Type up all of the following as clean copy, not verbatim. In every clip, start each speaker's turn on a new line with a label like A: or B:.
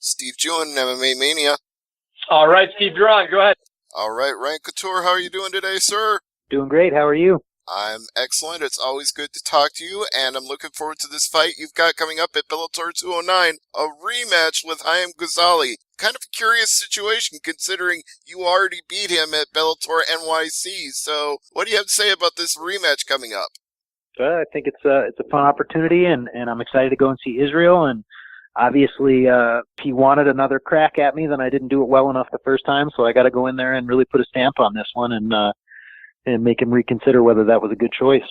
A: Steve Jewin, MMA Mania.
B: All right, Steve, you're on. Go ahead.
A: All right, Ryan Couture, how are you doing today, sir?
C: Doing great. How are you?
A: I'm excellent. It's always good to talk to you, and I'm looking forward to this fight you've got coming up at Bellator 209, a rematch with Haim Gozali. Kind of a curious situation considering you already beat him at Bellator NYC. So what do you have to say about this rematch coming up?
C: I think it's a fun opportunity, and I'm excited to go and see Israel. And obviously, he wanted another crack at me, then I didn't do it well enough the first time, so I got to go in there and really put a stamp on this one and make him reconsider whether that was a good choice.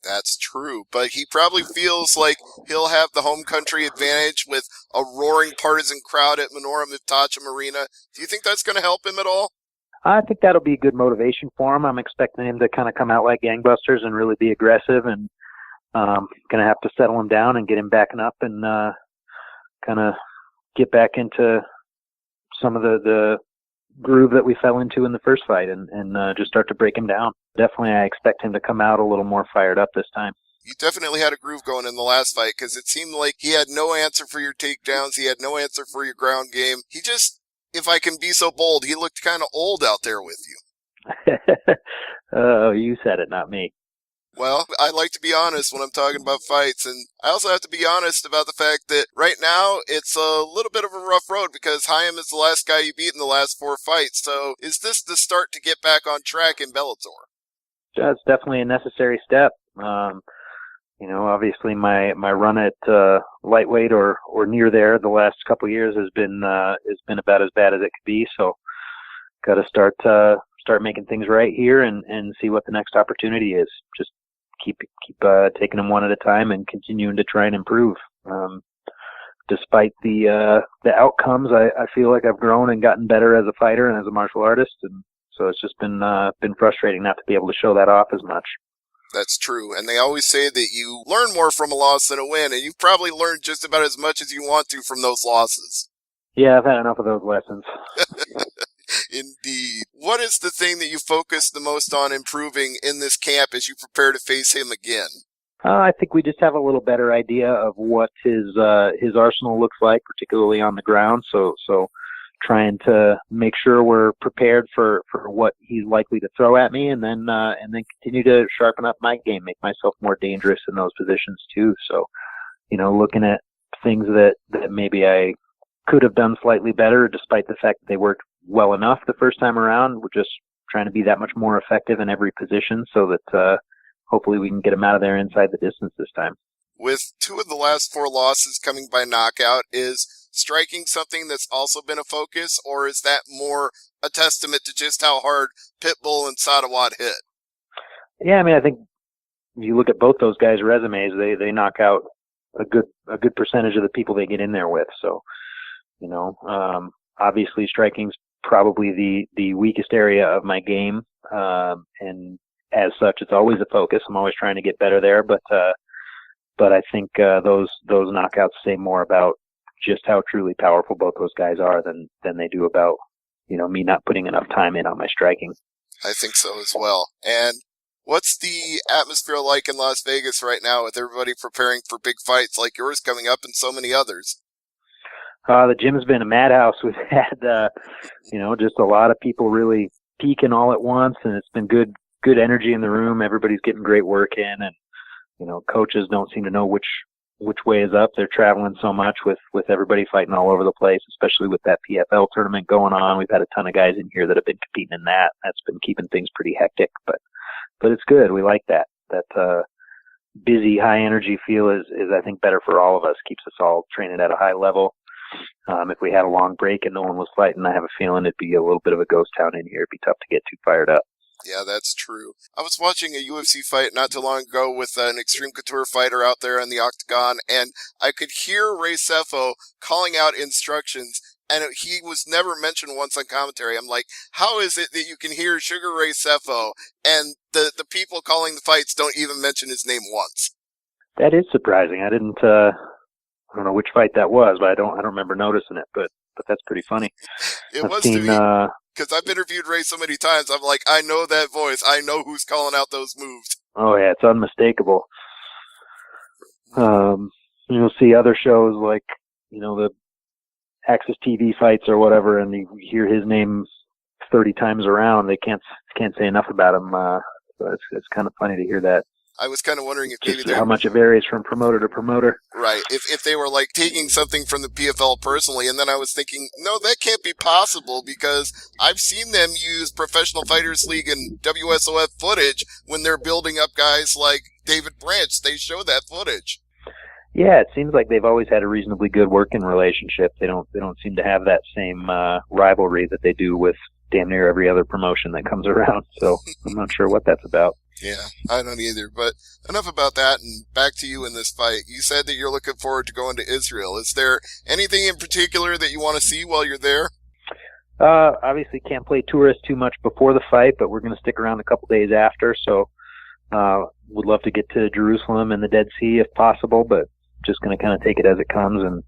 A: That's true, but he probably feels like he'll have the home country advantage with a roaring partisan crowd at Menorah Miftachim Arena. Do you think that's going to help him at all?
C: I think that'll be good motivation for him. I'm expecting him to kind of come out like gangbusters and really be aggressive, and going to have to settle him down and get him backing up and kind of get back into some of the groove that we fell into in the first fight and just start to break him down. Definitely, I expect him to come out a little more fired up this time.
A: You definitely had a groove going in the last fight because it seemed like he had no answer for your takedowns. He had no answer for your ground game. He just, if I can be so bold, he looked kind of old out there with you.
C: Oh, you said it, not me.
A: Well, I like to be honest when I'm talking about fights, and I also have to be honest about the fact that right now it's a little bit of a rough road because Haim is the last guy you beat in the last 4 fights. So is this the start to get back on track in Bellator?
C: Yeah, it's definitely a necessary step. Obviously my run at lightweight or near there the last couple of years has been about as bad as it could be. So got to start making things right here and see what the next opportunity is. Just keep taking them one at a time and continuing to try and improve. Despite the outcomes, I feel like I've grown and gotten better as a fighter and as a martial artist, and so it's just been frustrating not to be able to show that off as much.
A: That's true, and they always say that you learn more from a loss than a win, and you've probably learned just about as much as you want to from those losses.
C: Yeah, I've had enough of those lessons.
A: Indeed. What is the thing that you focus the most on improving in this camp as you prepare to face him again?
C: I think we just have a little better idea of what his arsenal looks like, particularly on the ground. So trying to make sure we're prepared for what he's likely to throw at me, and then continue to sharpen up my game, make myself more dangerous in those positions too. So, looking at things that maybe I could have done slightly better, despite the fact that they worked well enough the first time around. We're just trying to be that much more effective in every position so that hopefully we can get him out of there inside the distance this time.
A: With 2 of the last 4 losses coming by knockout, is striking something that's also been a focus, or is that more a testament to just how hard Pitbull and Sadawat hit?
C: Yeah, I think if you look at both those guys' resumes, they knock out a good percentage of the people they get in there with. So, obviously striking's probably the weakest area of my game, and as such, it's always a focus. I'm always trying to get better there, but I think those knockouts say more about just how truly powerful both those guys are than they do about me not putting enough time in on my striking.
A: I think so as well. And what's the atmosphere like in Las Vegas right now with everybody preparing for big fights like yours coming up and so many others?
C: The gym has been a madhouse. We've had just a lot of people really peaking all at once, and it's been good energy in the room. Everybody's getting great work in, and coaches don't seem to know which way is up. They're traveling so much with everybody fighting all over the place, especially with that PFL tournament going on. We've had a ton of guys in here that have been competing in that. That's been keeping things pretty hectic, but it's good. We like that. That busy, high energy feel is I think better for all of us. Keeps us all training at a high level. If we had a long break and no one was fighting, I have a feeling it'd be a little bit of a ghost town in here. It'd be tough to get too fired up.
A: Yeah, that's true. I was watching a UFC fight not too long ago with an Extreme Couture fighter out there in the octagon, and I could hear Ray Sefo calling out instructions, and he was never mentioned once on commentary. I'm like, how is it that you can hear Sugar Ray Sefo and the people calling the fights don't even mention his name once?
C: That is surprising. I didn't. I don't know which fight that was, but I don't remember noticing it. But that's pretty funny.
A: It was to me, because I've interviewed Ray so many times. I'm like, I know that voice. I know who's calling out those moves.
C: Oh yeah, it's unmistakable. You'll see other shows like the Access TV fights or whatever, and you hear his name 30 times around. They can't say enough about him. So it's kind of funny to hear that.
A: I was kind of wondering if
C: Just
A: maybe
C: how much it varies from promoter to promoter.
A: right, if they were like taking something from the PFL personally, and then I was thinking, no, that can't be possible because I've seen them use Professional Fighters League and WSOF footage when they're building up guys like David Branch. They show that footage.
C: Yeah, it seems like they've always had a reasonably good working relationship. They don't seem to have that same rivalry that they do with damn near every other promotion that comes around. So I'm not sure what that's about.
A: Yeah, I don't either. But enough about that, and back to you in this fight. You said that you're looking forward to going to Israel. Is there anything in particular that you want to see while you're there?
C: Obviously can't play tourist too much before the fight, but we're going to stick around a couple days after. So would love to get to Jerusalem and the Dead Sea if possible, but just going to kind of take it as it comes and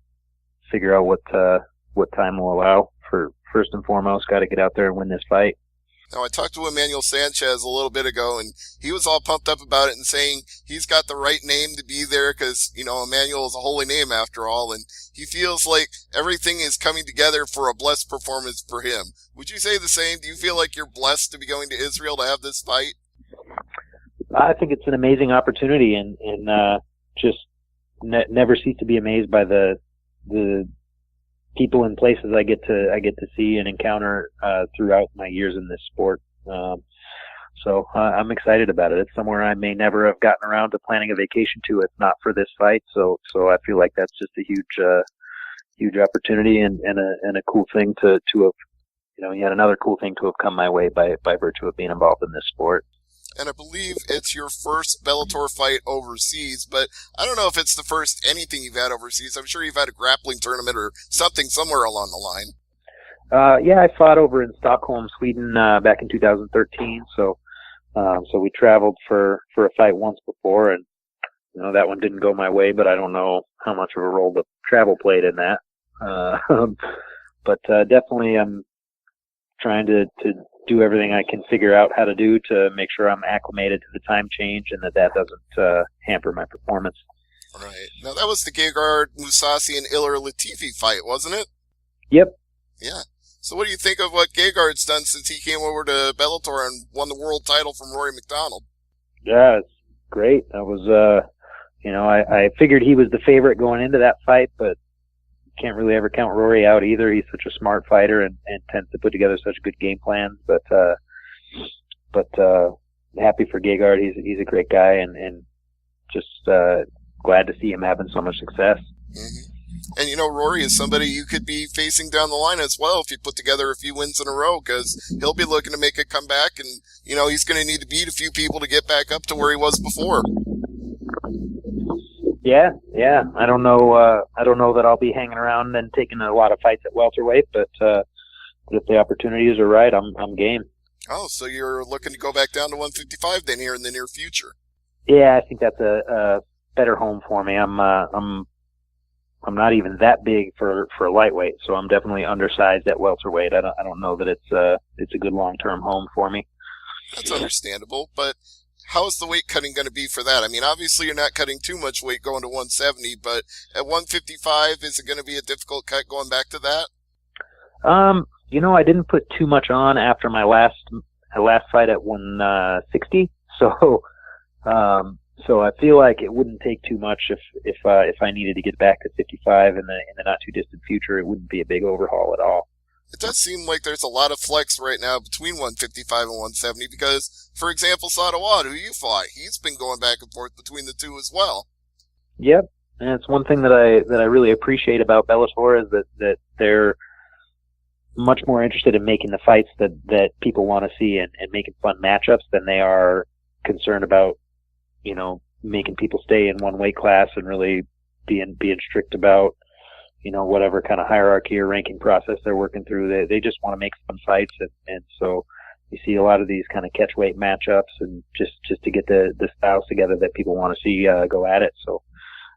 C: figure out what time will allow. For first and foremost, got to get out there and win this fight.
A: Now, I talked to Emmanuel Sanchez a little bit ago, and he was all pumped up about it and saying he's got the right name to be there because, you know, Emmanuel is a holy name after all, and he feels like everything is coming together for a blessed performance for him. Would you say the same? Do you feel like you're blessed to be going to Israel to have this fight?
C: I think it's an amazing opportunity, and just never cease to be amazed by the people and places I get to see and encounter throughout my years in this sport. So I'm excited about it. It's somewhere I may never have gotten around to planning a vacation to if not for this fight. So I feel like that's just a huge opportunity and a cool thing to have, you know, yet another cool thing to have come my way by virtue of being involved in this sport.
A: And I believe it's your first Bellator fight overseas, but I don't know if it's the first anything you've had overseas. I'm sure you've had a grappling tournament or something somewhere along the line.
C: Yeah, I fought over in Stockholm, Sweden, back in 2013. So we traveled for a fight once before, and you know that one didn't go my way. But I don't know how much of a role the travel played in that. But definitely, I'm trying to do everything I can figure out how to do to make sure I'm acclimated to the time change and that doesn't hamper my performance.
A: Right. Now, that was the Gegard Mousasi and Ilir Latifi fight, wasn't it?
C: Yep.
A: Yeah. So what do you think of what Gegard's done since he came over to Bellator and won the world title from Rory McDonald?
C: Yeah, it's great. That was, you know, I figured he was the favorite going into that fight, but can't really ever count Rory out either. He's such a smart fighter and tends to put together such good game plans. But happy for Gegard. He's a great guy and just glad to see him having so much success.
A: Mm-hmm. And you know, Rory is somebody you could be facing down the line as well if you put together a few wins in a row, because he'll be looking to make a comeback, and you know he's going to need to beat a few people to get back up to where he was before. Yeah. I don't know that I'll be hanging around and taking a lot of fights at welterweight, but if the opportunities are right, I'm game. Oh, so you're looking to go back down to 155 then here in the near future? Yeah, I think that's a better home for me. I'm not even that big for lightweight, so I'm definitely undersized at welterweight. I don't know that it's a good long-term home for me. That's understandable, but how is the weight cutting going to be for that? I mean, obviously you're not cutting too much weight going to 170, but at 155, is it going to be a difficult cut going back to that? You know, I didn't put too much on after my last fight at 160, so I feel like it wouldn't take too much if I needed to get back to 55 in the not too distant future. It wouldn't be a big overhaul at all. It does seem like there's a lot of flex right now between 155 and 170 because, for example, Sadawad, who you fought, he's been going back and forth between the two as well. Yep, and it's one thing that I really appreciate about Bellator is that they're much more interested in making the fights that people want to see and making fun matchups than they are concerned about, you know, making people stay in one weight class and really being strict about, you know, whatever kind of hierarchy or ranking process they're working through. They just want to make fun fights, and so you see a lot of these kind of catch weight matchups and just to get the styles together that people want to see go at it. So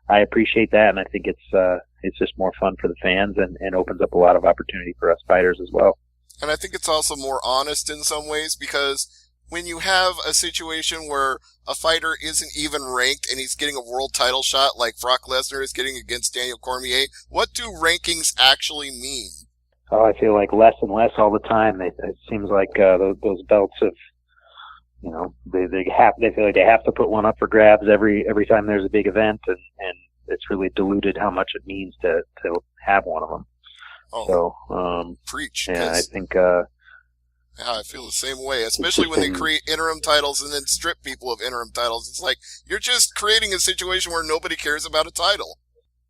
A: I appreciate that, and I think it's just more fun for the fans and opens up a lot of opportunity for us fighters as well. And I think it's also more honest in some ways because when you have a situation where a fighter isn't even ranked and he's getting a world title shot like Brock Lesnar is getting against Daniel Cormier, what do rankings actually mean?
C: Oh, I feel like less and less all the time. It seems like those belts have, they feel like they have to put one up for grabs every time there's a big event, and it's really diluted how much it means to have one of them.
A: Oh, so, preach.
C: Yeah, I think.
A: Yeah, I feel the same way, especially when they create interim titles and then strip people of interim titles. It's like you're just creating a situation where nobody cares about a title.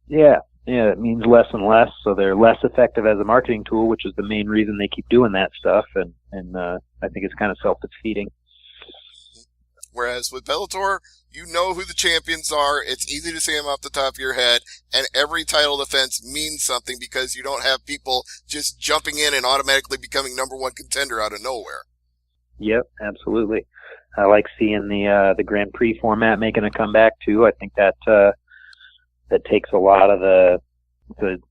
C: Yeah, it means less and less, so they're less effective as a marketing tool, which is the main reason they keep doing that stuff, and I think it's kind of self-defeating.
A: Whereas with Bellator, you know who the champions are, it's easy to say them off the top of your head, and every title defense means something because you don't have people just jumping in and automatically becoming number one contender out of nowhere.
C: Yep, absolutely. I like seeing the Grand Prix format making a comeback too. I think that takes a lot of the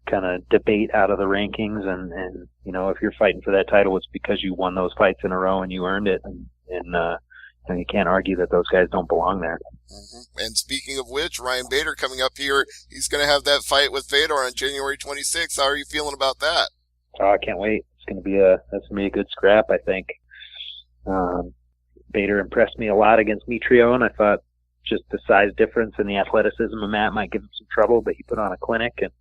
C: kind of debate out of the rankings, and if you're fighting for that title, it's because you won those fights in a row and you earned it, and you can't argue that those guys don't belong there.
A: Mm-hmm. And speaking of which, Ryan Bader coming up here, he's going to have that fight with Fedor on January 26th. How are you feeling about that?
C: Oh, I can't wait. It's going to be a good scrap, I think. Bader impressed me a lot against Mitrione, and I thought just the size difference and the athleticism of Matt might give him some trouble, but he put on a clinic, and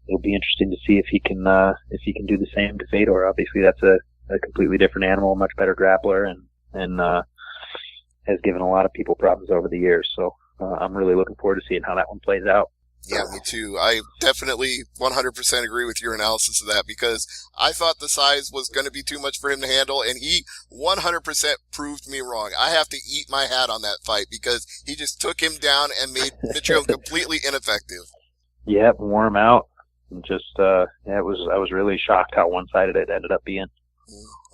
C: it'll be interesting to see if he can do the same to Fedor. Obviously, that's a completely different animal, much better grappler, and has given a lot of people problems over the years. So I'm really looking forward to seeing how that one plays out.
A: Yeah, me too. I definitely 100% agree with your analysis of that, because I thought the size was going to be too much for him to handle, and he 100% proved me wrong. I have to eat my hat on that fight because he just took him down and made Mitrione completely ineffective.
C: Yep, wore him out. And just, I was really shocked how one-sided it ended up being.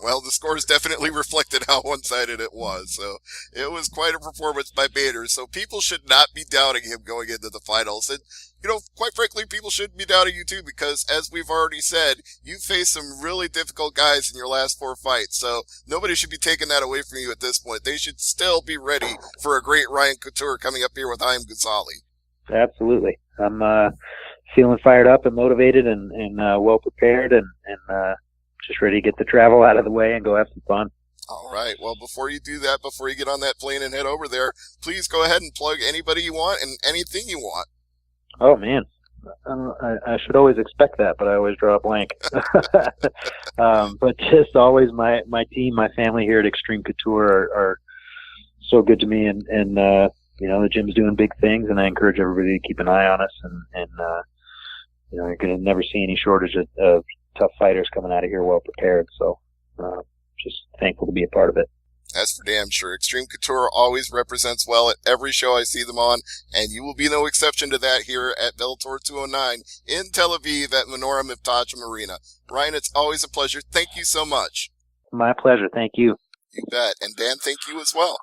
A: Well, the scores definitely reflected how one-sided it was, so it was quite a performance by Bader, so people should not be doubting him going into the finals, and, quite frankly, people shouldn't be doubting you too, because, as we've already said, you faced some really difficult guys in your last 4 fights, so nobody should be taking that away from you at this point. They should still be ready for a great Ryan Couture coming up here with Haim Gozali.
C: Absolutely. I'm feeling fired up and motivated and well prepared, and just ready to get the travel out of the way and go have some fun.
A: All right. Well, before you do that, before you get on that plane and head over there, please go ahead and plug anybody you want and anything you want.
C: Oh, man. I should always expect that, but I always draw a blank. But just always my team, my family here at Extreme Couture are so good to me, and the gym's doing big things, and I encourage everybody to keep an eye on us, and you're going to never see any shortage of tough fighters coming out of here well prepared. So just thankful to be a part of it.
A: That's for damn sure. Extreme Couture always represents well at every show I see them on, and you will be no exception to that here at Bellator 209 in Tel Aviv at Menorah Miftachim Arena. Ryan, it's always a pleasure. Thank you so much.
C: My pleasure. Thank you.
A: You bet. And Dan, thank you as well.